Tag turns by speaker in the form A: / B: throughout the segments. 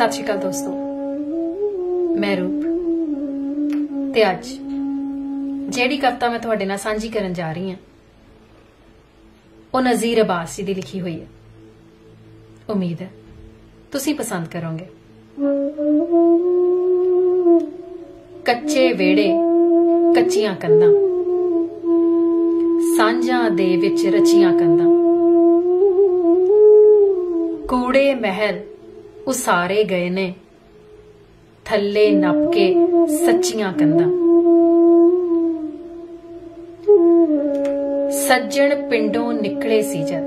A: सत श्री अकाल दोस्तों, मैं रूप ते अज जेड़ी कविता मैं तुहाडे नाल सांझी करन जा रही हां वो नज़ीर अब्बास जी दी लिखी हुई है। उम्मीद है तुसीं पसंद करोगे। कच्चे वेड़े कच्चियां कंधां, सांझां दे विच रचियां कंधां, कूड़े महल उसारे गए ने, थल्ले नप के सच्चियां कंधां। सज्जण पिंडों निकले सी जद,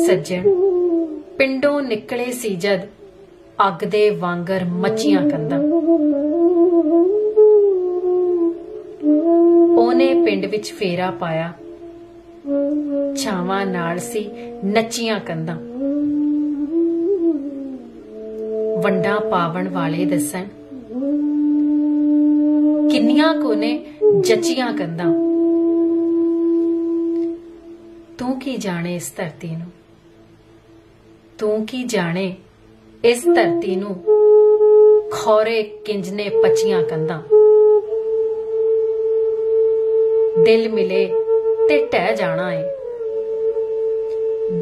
A: सज्जण पिंडों निकले सी जद, अग दे वांगर मचियां कंधां। ओने पिंड विच फेरा पाया, छावां नाल सी नचियां कंधां। वंडा पावन वाले दसन, किन्नियां कोने जचियां कंधां। तू की जाने इस धरती नू, तू की जाने इस धरती नू, खौरे किंजने पचियां कंधां। दिल मिले ते टह जाना है,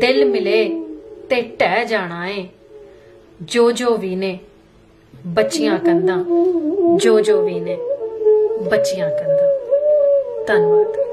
A: दिल मिले ते टह जाना है, जो भी ने बचियां कंधां, जो भी ने बचियां कंधां। धन्यवाद।